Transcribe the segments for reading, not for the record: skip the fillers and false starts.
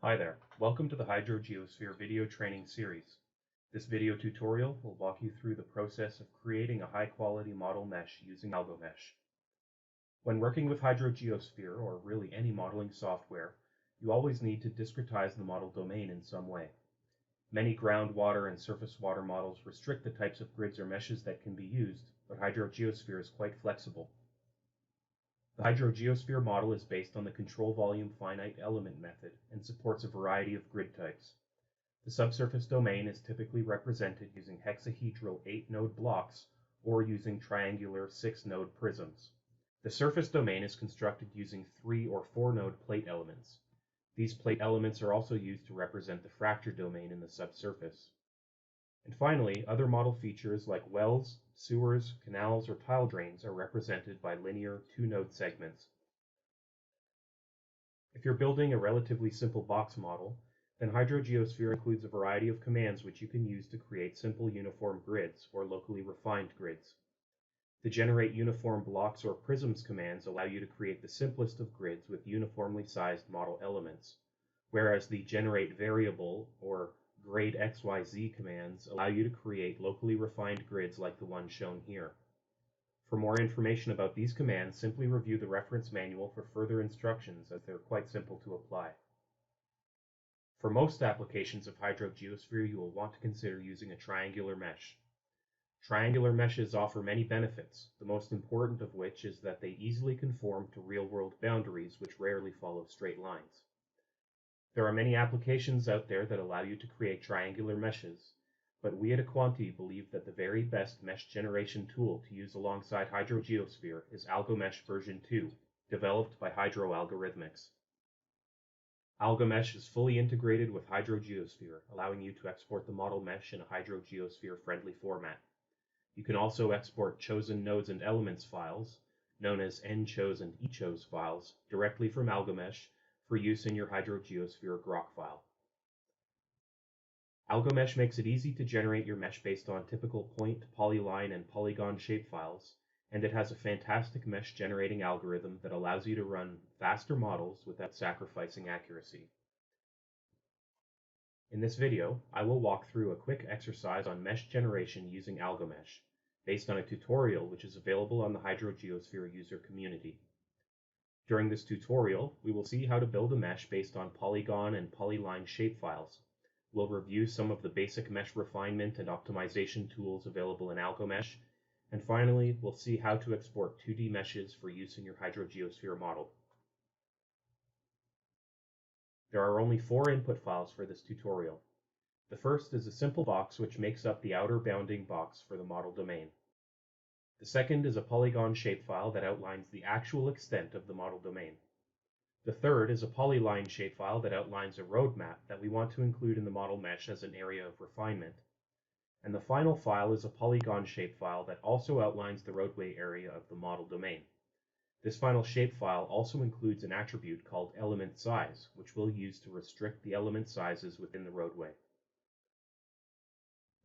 Hi there, welcome to the HydroGeoSphere video training series. This video tutorial will walk you through the process of creating a high-quality model mesh using AlgoMesh. When working with HydroGeoSphere, or really any modeling software, you always need to discretize the model domain in some way. Many groundwater and surface water models restrict the types of grids or meshes that can be used, but HydroGeoSphere is quite flexible. The HydroGeoSphere model is based on the control volume finite element method and supports a variety of grid types. The subsurface domain is typically represented using hexahedral 8-node blocks or using triangular 6-node prisms. The surface domain is constructed using 3 or 4-node plate elements. These plate elements are also used to represent the fracture domain in the subsurface. And finally, other model features like wells, sewers, canals, or tile drains are represented by linear 2-node segments. If you're building a relatively simple box model, then HydroGeoSphere includes a variety of commands which you can use to create simple uniform grids or locally refined grids. The generate uniform blocks or prisms commands allow you to create the simplest of grids with uniformly sized model elements, whereas the generate variable or grade XYZ commands allow you to create locally refined grids like the one shown here. For more information about these commands, simply review the reference manual for further instructions, as they're quite simple to apply. For most applications of HydroGeoSphere, you will want to consider using a triangular mesh. Triangular meshes offer many benefits, the most important of which is that they easily conform to real-world boundaries which rarely follow straight lines. There are many applications out there that allow you to create triangular meshes, but we at Aquanti believe that the very best mesh generation tool to use alongside HydroGeoSphere is AlgoMesh version 2, developed by HydroAlgorithmics. AlgoMesh is fully integrated with HydroGeoSphere, allowing you to export the model mesh in a HydroGeoSphere-friendly format. You can also export chosen nodes and elements files, known as nchos and echos files, directly from AlgoMesh for use in your HydroGeoSphere grok file. AlgoMesh makes it easy to generate your mesh based on typical point, polyline, and polygon shapefiles, and it has a fantastic mesh generating algorithm that allows you to run faster models without sacrificing accuracy. In this video, I will walk through a quick exercise on mesh generation using AlgoMesh, based on a tutorial which is available on the HydroGeoSphere user community. During this tutorial, we will see how to build a mesh based on polygon and polyline shapefiles. We'll review some of the basic mesh refinement and optimization tools available in AlgoMesh, and finally, we'll see how to export 2D meshes for use in your HydroGeoSphere model. There are only 4 input files for this tutorial. The first is a simple box which makes up the outer bounding box for the model domain. The second is a polygon shapefile that outlines the actual extent of the model domain. The third is a polyline shapefile that outlines a roadmap that we want to include in the model mesh as an area of refinement. And the final file is a polygon shapefile that also outlines the roadway area of the model domain. This final shapefile also includes an attribute called element size, which we'll use to restrict the element sizes within the roadway.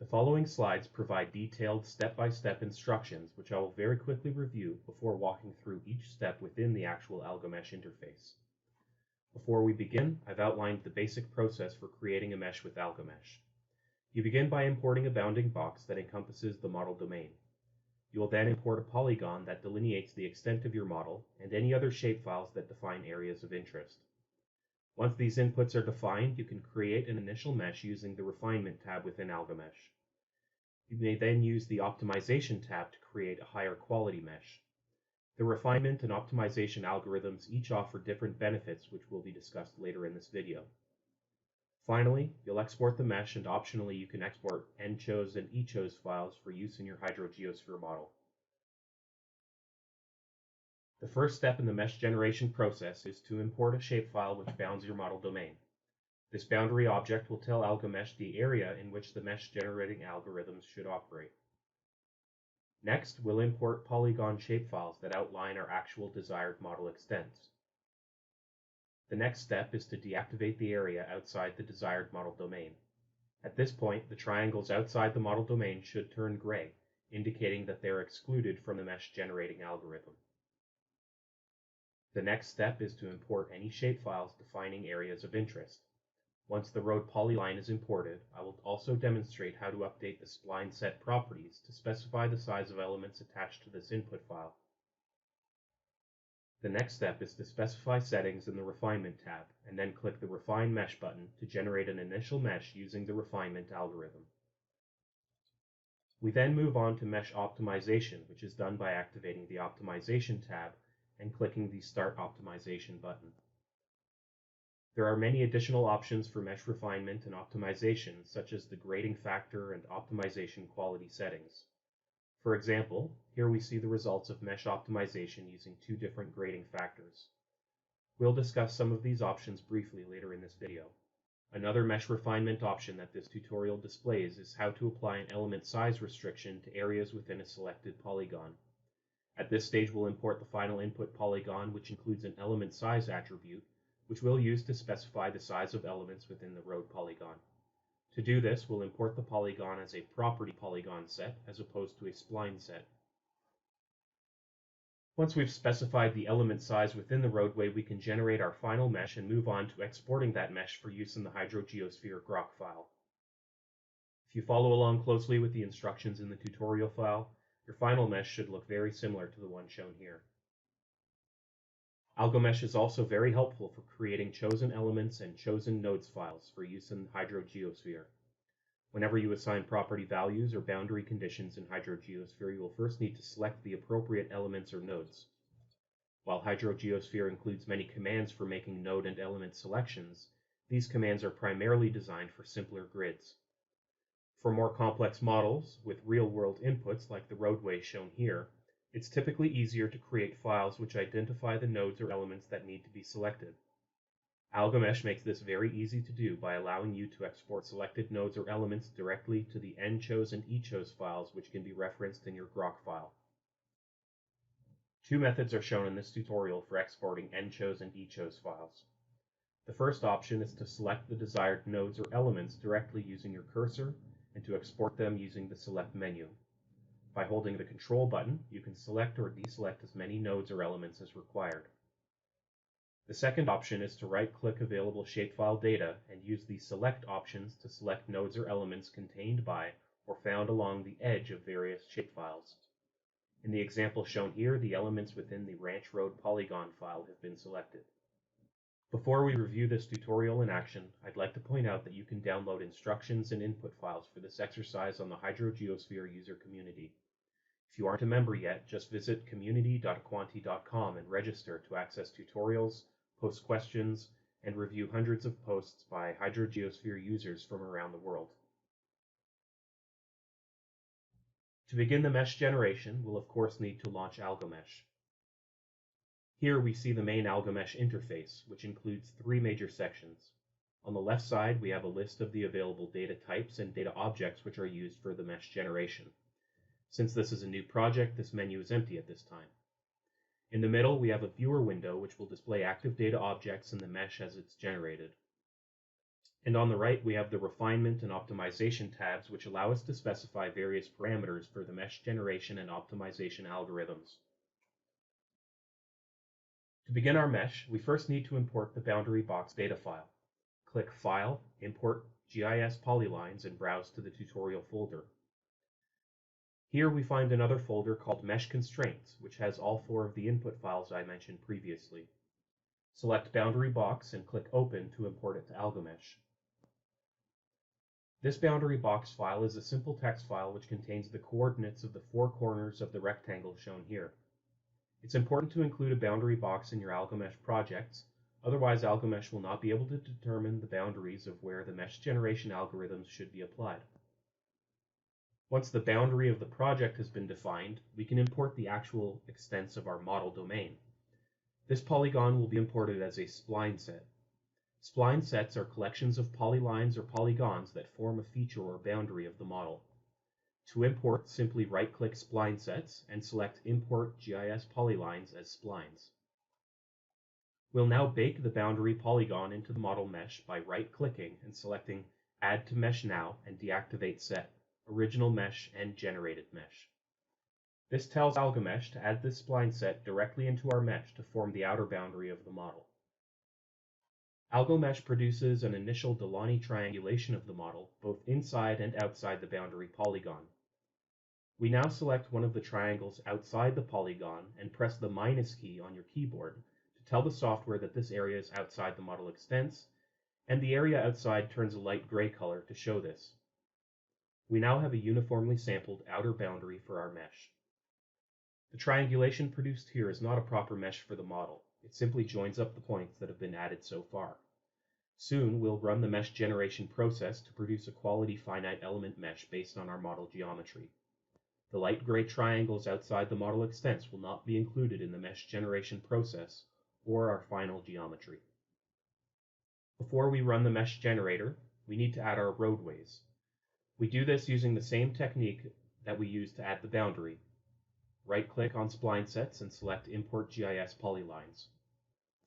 The following slides provide detailed step-by-step instructions, which I will very quickly review before walking through each step within the actual AlgoMesh interface. Before we begin, I've outlined the basic process for creating a mesh with AlgoMesh. You begin by importing a bounding box that encompasses the model domain. You will then import a polygon that delineates the extent of your model and any other shapefiles that define areas of interest. Once these inputs are defined, you can create an initial mesh using the Refinement tab within AlgoMesh. You may then use the Optimization tab to create a higher quality mesh. The Refinement and Optimization algorithms each offer different benefits, which will be discussed later in this video. Finally, you'll export the mesh, and optionally you can export nchos and echos files for use in your HydroGeoSphere model. The first step in the mesh generation process is to import a shapefile which bounds your model domain. This boundary object will tell AlgoMesh the area in which the mesh generating algorithms should operate. Next, we'll import polygon shapefiles that outline our actual desired model extents. The next step is to deactivate the area outside the desired model domain. At this point, the triangles outside the model domain should turn gray, indicating that they are excluded from the mesh generating algorithm. The next step is to import any shapefiles defining areas of interest. Once the road polyline is imported, I will also demonstrate how to update the spline set properties to specify the size of elements attached to this input file. The next step is to specify settings in the Refinement tab, and then click the Refine Mesh button to generate an initial mesh using the refinement algorithm. We then move on to Mesh Optimization, which is done by activating the Optimization tab and clicking the Start Optimization button. There are many additional options for mesh refinement and optimization, such as the grading factor and optimization quality settings. For example, here we see the results of mesh optimization using two different grading factors. We'll discuss some of these options briefly later in this video. Another mesh refinement option that this tutorial displays is how to apply an element size restriction to areas within a selected polygon. At this stage, we'll import the final input polygon, which includes an element size attribute, which we'll use to specify the size of elements within the road polygon. To do this, we'll import the polygon as a property polygon set as opposed to a spline set. Once we've specified the element size within the roadway, we can generate our final mesh and move on to exporting that mesh for use in the HydroGeoSphere grok file. If you follow along closely with the instructions in the tutorial file, your final mesh should look very similar to the one shown here. AlgoMesh is also very helpful for creating chosen elements and chosen nodes files for use in HydroGeoSphere. Whenever you assign property values or boundary conditions in HydroGeoSphere, you will first need to select the appropriate elements or nodes. While HydroGeoSphere includes many commands for making node and element selections, these commands are primarily designed for simpler grids. For more complex models with real-world inputs like the roadway shown here, it's typically easier to create files which identify the nodes or elements that need to be selected. AlgoMesh makes this very easy to do by allowing you to export selected nodes or elements directly to the nChos and eChos files, which can be referenced in your grok file. Two methods are shown in this tutorial for exporting nChos and eChos files. The first option is to select the desired nodes or elements directly using your cursor and to export them using the Select menu. By holding the Control button, you can select or deselect as many nodes or elements as required. The second option is to right-click available shapefile data and use the Select options to select nodes or elements contained by or found along the edge of various shapefiles. In the example shown here, the elements within the Ranch Road polygon file have been selected. Before we review this tutorial in action, I'd like to point out that you can download instructions and input files for this exercise on the HydroGeoSphere user community. If you aren't a member yet, just visit community.quanti.com and register to access tutorials, post questions, and review hundreds of posts by HydroGeoSphere users from around the world. To begin the mesh generation, we'll of course need to launch AlgoMesh. Here we see the main AlgoMesh interface, which includes three major sections. On the left side, we have a list of the available data types and data objects which are used for the mesh generation. Since this is a new project, this menu is empty at this time. In the middle, we have a viewer window which will display active data objects in the mesh as it's generated. And on the right, we have the Refinement and Optimization tabs, which allow us to specify various parameters for the mesh generation and optimization algorithms. To begin our mesh, we first need to import the boundary box data file. Click File, Import GIS Polylines, and browse to the tutorial folder. Here we find another folder called Mesh Constraints, which has all four of the input files I mentioned previously. Select Boundary Box and click Open to import it to AlgoMesh. This boundary box file is a simple text file which contains the coordinates of the four corners of the rectangle shown here. It's important to include a boundary box in your AlgoMesh projects, otherwise AlgoMesh will not be able to determine the boundaries of where the mesh generation algorithms should be applied. Once the boundary of the project has been defined, we can import the actual extents of our model domain. This polygon will be imported as a spline set. Spline sets are collections of polylines or polygons that form a feature or boundary of the model. To import, simply right-click Spline Sets and select Import GIS Polylines as splines. We'll now bake the boundary polygon into the model mesh by right-clicking and selecting Add to Mesh Now and Deactivate Set, Original Mesh and Generated Mesh. This tells AlgoMesh to add this spline set directly into our mesh to form the outer boundary of the model. AlgoMesh produces an initial Delaunay triangulation of the model, both inside and outside the boundary polygon. We now select one of the triangles outside the polygon and press the minus key on your keyboard to tell the software that this area is outside the model extents, and the area outside turns a light gray color to show this. We now have a uniformly sampled outer boundary for our mesh. The triangulation produced here is not a proper mesh for the model. It simply joins up the points that have been added so far. Soon we'll run the mesh generation process to produce a quality finite element mesh based on our model geometry. The light gray triangles outside the model extents will not be included in the mesh generation process or our final geometry. Before we run the mesh generator, we need to add our roadways. We do this using the same technique that we used to add the boundary. Right-click on spline sets and select Import GIS Polylines.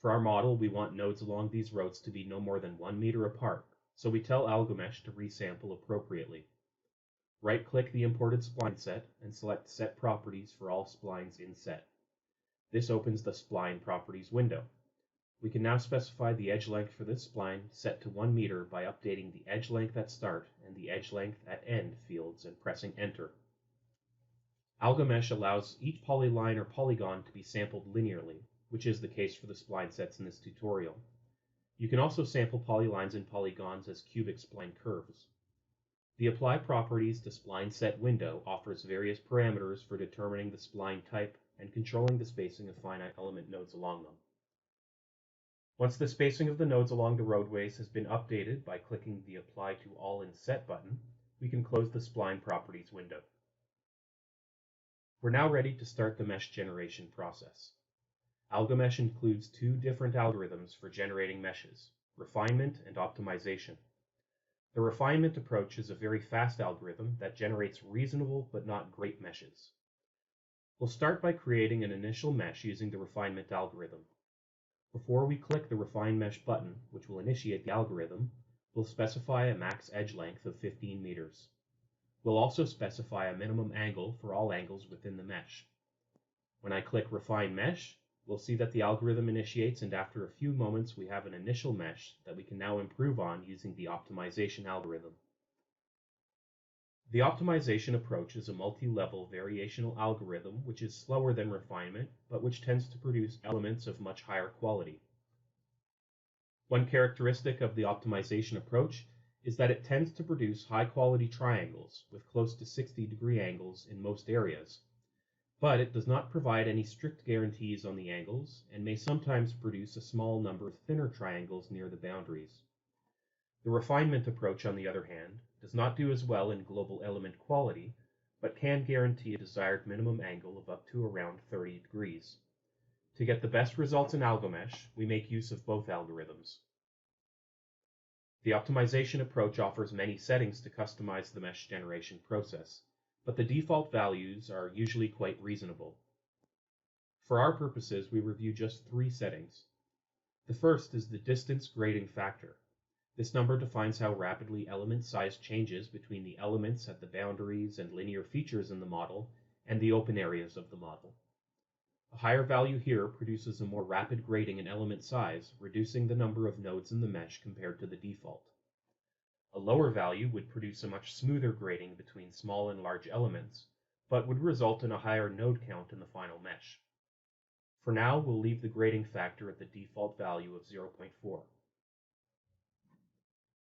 For our model, we want nodes along these roads to be no more than 1 meter apart, so we tell AlgoMesh to resample appropriately. Right-click the imported spline set and select Set Properties for all splines in set. This opens the Spline Properties window. We can now specify the edge length for this spline set to 1 meter by updating the edge length at start and the edge length at end fields and pressing Enter. AlgoMesh allows each polyline or polygon to be sampled linearly, which is the case for the spline sets in this tutorial. You can also sample polylines and polygons as cubic spline curves. The Apply Properties to Spline Set window offers various parameters for determining the spline type and controlling the spacing of finite element nodes along them. Once the spacing of the nodes along the roadways has been updated by clicking the Apply to All in Set button, we can close the Spline Properties window. We're now ready to start the mesh generation process. AlgoMesh includes two different algorithms for generating meshes, Refinement and Optimization. The Refinement approach is a very fast algorithm that generates reasonable but not great meshes. We'll start by creating an initial mesh using the Refinement algorithm. Before we click the Refine Mesh button, which will initiate the algorithm, we'll specify a max edge length of 15 meters. We'll also specify a minimum angle for all angles within the mesh. When I click Refine Mesh, we'll see that the algorithm initiates, and after a few moments we have an initial mesh that we can now improve on using the optimization algorithm. The optimization approach is a multi-level variational algorithm which is slower than refinement, but which tends to produce elements of much higher quality. One characteristic of the optimization approach is that it tends to produce high-quality triangles with close to 60-degree angles in most areas, but it does not provide any strict guarantees on the angles and may sometimes produce a small number of thinner triangles near the boundaries. The refinement approach, on the other hand, does not do as well in global element quality, but can guarantee a desired minimum angle of up to around 30 degrees. To get the best results in AlgoMesh, we make use of both algorithms. The optimization approach offers many settings to customize the mesh generation process, but the default values are usually quite reasonable. For our purposes, we review just 3 settings. The first is the distance grading factor. This number defines how rapidly element size changes between the elements at the boundaries and linear features in the model and the open areas of the model. A higher value here produces a more rapid grading in element size, reducing the number of nodes in the mesh compared to the default. A lower value would produce a much smoother grading between small and large elements, but would result in a higher node count in the final mesh. For now, we'll leave the grading factor at the default value of 0.4.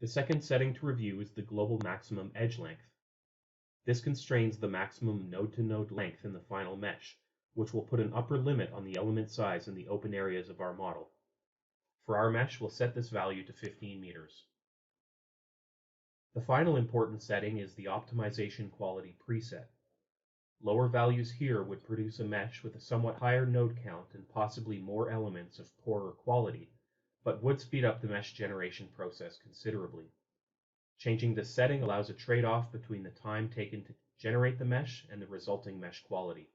The second setting to review is the global maximum edge length. This constrains the maximum node-to-node length in the final mesh, which will put an upper limit on the element size in the open areas of our model. For our mesh, we'll set this value to 15 meters. The final important setting is the optimization quality preset. Lower values here would produce a mesh with a somewhat higher node count and possibly more elements of poorer quality, but would speed up the mesh generation process considerably. Changing this setting allows a trade-off between the time taken to generate the mesh and the resulting mesh quality.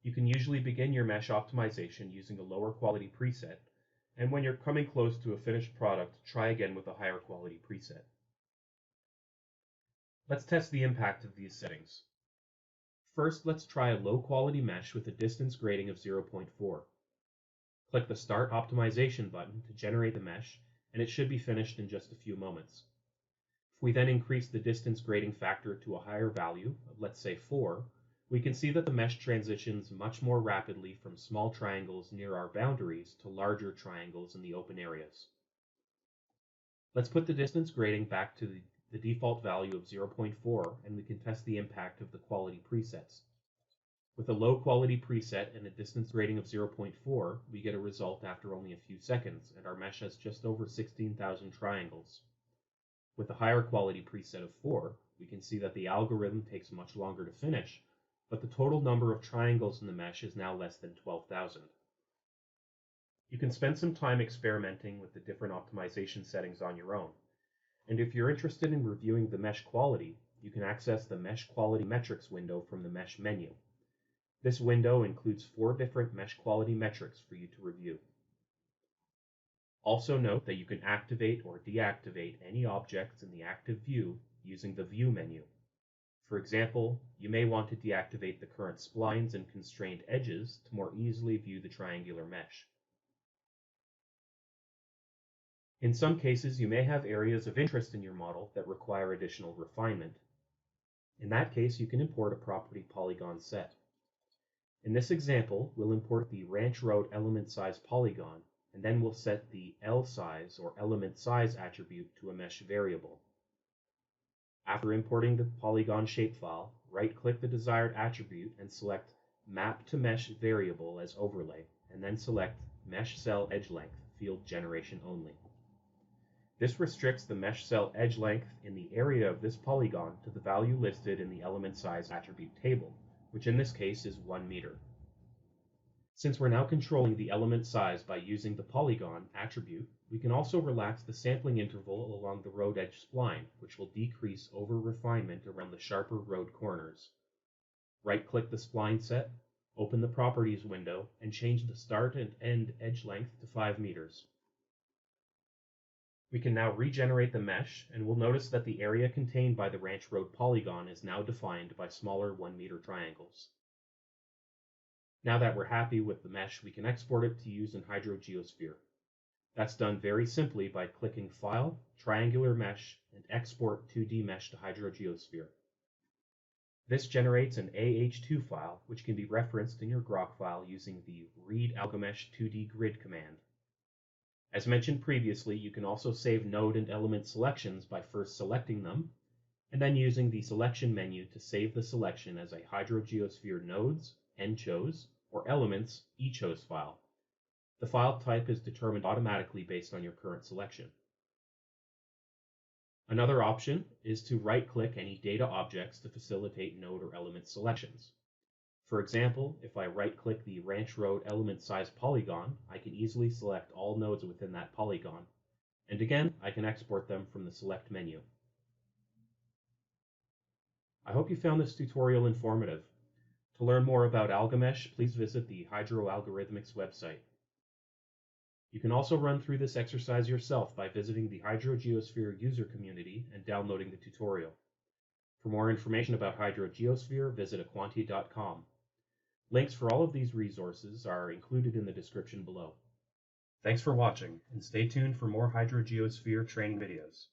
You can usually begin your mesh optimization using a lower quality preset, and when you're coming close to a finished product, try again with a higher quality preset. Let's test the impact of these settings. First, let's try a low-quality mesh with a distance grading of 0.4. Click the Start Optimization button to generate the mesh, and it should be finished in just a few moments. If we then increase the distance grading factor to a higher value, of let's say 4, we can see that the mesh transitions much more rapidly from small triangles near our boundaries to larger triangles in the open areas. Let's put the distance grading back to the default value of 0.4, and we can test the impact of the quality presets. With a low quality preset and a distance grading of 0.4, we get a result after only a few seconds, and our mesh has just over 16,000 triangles. With a higher quality preset of 4, we can see that the algorithm takes much longer to finish, but the total number of triangles in the mesh is now less than 12,000. You can spend some time experimenting with the different optimization settings on your own. And if you're interested in reviewing the mesh quality, you can access the Mesh Quality Metrics window from the Mesh menu. This window includes 4 different mesh quality metrics for you to review. Also note that you can activate or deactivate any objects in the active view using the View menu. For example, you may want to deactivate the current splines and constrained edges to more easily view the triangular mesh. In some cases, you may have areas of interest in your model that require additional refinement. In that case, you can import a property polygon set. In this example, we'll import the Ranch Road element size polygon, and then we'll set the L size or element size attribute to a mesh variable. After importing the polygon shapefile, right-click the desired attribute and select Map to Mesh Variable as Overlay, and then select Mesh Cell Edge Length, Field Generation Only. This restricts the mesh cell edge length in the area of this polygon to the value listed in the element size attribute table, which in this case is 1 meter. Since we're now controlling the element size by using the polygon attribute, we can also relax the sampling interval along the road edge spline, which will decrease over-refinement around the sharper road corners. Right-click the spline set, open the Properties window, and change the start and end edge length to 5 meters. We can now regenerate the mesh, and we'll notice that the area contained by the Ranch Road polygon is now defined by smaller 1-meter triangles. Now that we're happy with the mesh, we can export it to use in HydroGeoSphere. That's done very simply by clicking File, Triangular Mesh, and Export 2D Mesh to HydroGeoSphere. This generates an AH2 file, which can be referenced in your Grok file using the Read AlgoMesh 2D Grid command. As mentioned previously, you can also save node and element selections by first selecting them, and then using the Selection menu to save the selection as a HydroGeoSphere Nodes, Nchos, or Elements eChos file. The file type is determined automatically based on your current selection. Another option is to right-click any data objects to facilitate node or element selections. For example, if I right-click the Ranch Road element size polygon, I can easily select all nodes within that polygon. And again, I can export them from the Select menu. I hope you found this tutorial informative. To learn more about AlgoMesh, please visit the HydroAlgorithmics website. You can also run through this exercise yourself by visiting the HydroGeoSphere user community and downloading the tutorial. For more information about HydroGeoSphere, visit aquantia.com. Links for all of these resources are included in the description below. Thanks for watching, and stay tuned for more HydroGeoSphere training videos.